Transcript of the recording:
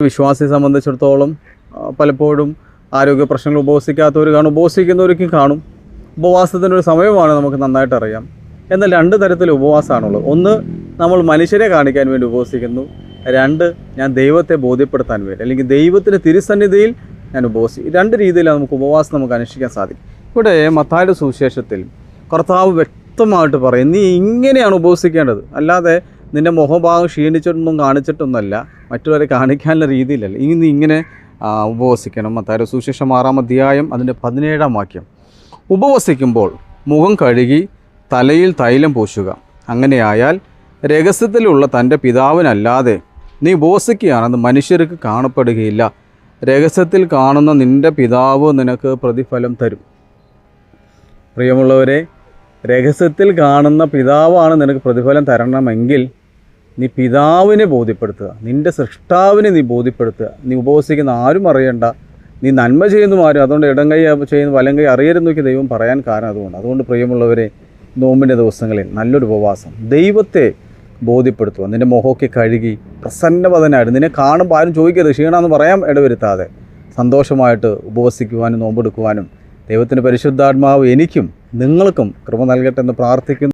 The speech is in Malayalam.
വിശ്വാസിയെ സംബന്ധിച്ചിടത്തോളം പലപ്പോഴും ആരോഗ്യ പ്രശ്നങ്ങൾ ഉപവസിക്കാത്തവർ കാണും, ഉപവസിക്കുന്നവർക്കും കാണും. ഉപവാസത്തിനൊരു സമയമാണ് നമുക്ക് നന്നായിട്ട് അറിയാം. എന്നാൽ രണ്ട് തരത്തിൽ ഉപവാസമാണുള്ളത്. ഒന്ന്, നമ്മൾ മനുഷ്യരെ കാണിക്കാൻ വേണ്ടി ഉപവസിക്കുന്നു. രണ്ട്, ഞാൻ ദൈവത്തെ ബോധ്യപ്പെടുത്താൻ വേണ്ടി, അല്ലെങ്കിൽ ദൈവത്തിൻ്റെ തിരുസന്നിധിയിൽ ഞാൻ ഉപവസിക്കും. രണ്ട് രീതിയിലാണ് നമുക്ക് ഉപവാസം നമുക്ക് അനുഷ്ഠിക്കാൻ സാധിക്കും. ഇവിടെ മത്തായിയുടെ സുവിശേഷത്തിൽ കർത്താവ് വ്യക്തമായിട്ട് പറയും, നീ ഇങ്ങനെയാണ് ഉപവസിക്കേണ്ടത്, അല്ലാതെ നിൻ്റെ മുഖഭാഗം ക്ഷീണിച്ചിട്ടൊന്നും കാണിച്ചിട്ടൊന്നുമല്ല, മറ്റുള്ളവരെ കാണിക്കാനുള്ള രീതിയിലല്ല. നീ ഇങ്ങനെ ഉപവസിക്കണം. മത്തായിയുടെ സുവിശേഷം 6-ാം അധ്യായം അതിൻ്റെ 17-ാം വാക്യം. ഉപവസിക്കുമ്പോൾ മുഖം കഴുകി തലയിൽ തൈലം പൂശുക, അങ്ങനെയായാൽ രഹസ്യത്തിലുള്ള തൻ്റെ പിതാവിനല്ലാതെ നീ ഉപവസിക്കുകയാണെന്ന് മനുഷ്യർക്ക് കാണപ്പെടുകയില്ല. രഹസ്യത്തിൽ കാണുന്ന നിൻ്റെ പിതാവ് നിനക്ക് പ്രതിഫലം തരും. പ്രിയമുള്ളവരെ, രഹസ്യത്തിൽ കാണുന്ന പിതാവാണ് നിനക്ക് പ്രതിഫലം തരണമെങ്കിൽ നീ പിതാവിനെ ബോധ്യപ്പെടുത്തുക, നിൻ്റെ സൃഷ്ടാവിനെ നീ ബോധ്യപ്പെടുത്തുക. നീ ഉപവസിക്കുന്ന ആരും അറിയണ്ട, നീ നന്മ ചെയ്യുന്നു ആരും, അതുകൊണ്ട് ഇടം കൈ ചെയ്യുന്നു വലം കൈ അറിയരുതെന്നൊക്കെ ദൈവം പറയാൻ കാരണം അതുകൊണ്ട് പ്രിയമുള്ളവരെ, നോമ്പിൻ്റെ ദിവസങ്ങളിൽ നല്ലൊരു ഉപവാസം, ദൈവത്തെ ബോധ്യപ്പെടുത്തുക. നിൻ്റെ മുഖമൊക്കെ കഴുകി പ്രസന്നവദനായിട്ട്, നിന്നെ കാണുമ്പോൾ ആരും ചോദിക്കരുത്, ക്ഷീണമെന്ന് പറയാൻ ഇടവരുത്താതെ സന്തോഷമായിട്ട് ഉപവസിക്കുവാനും നോമ്പെടുക്കുവാനും ദൈവത്തിൻ്റെ പരിശുദ്ധാത്മാവ് എനിക്കും നിങ്ങൾക്കും കൃപ നൽകട്ടെ എന്ന് പ്രാർത്ഥിക്കുന്നു.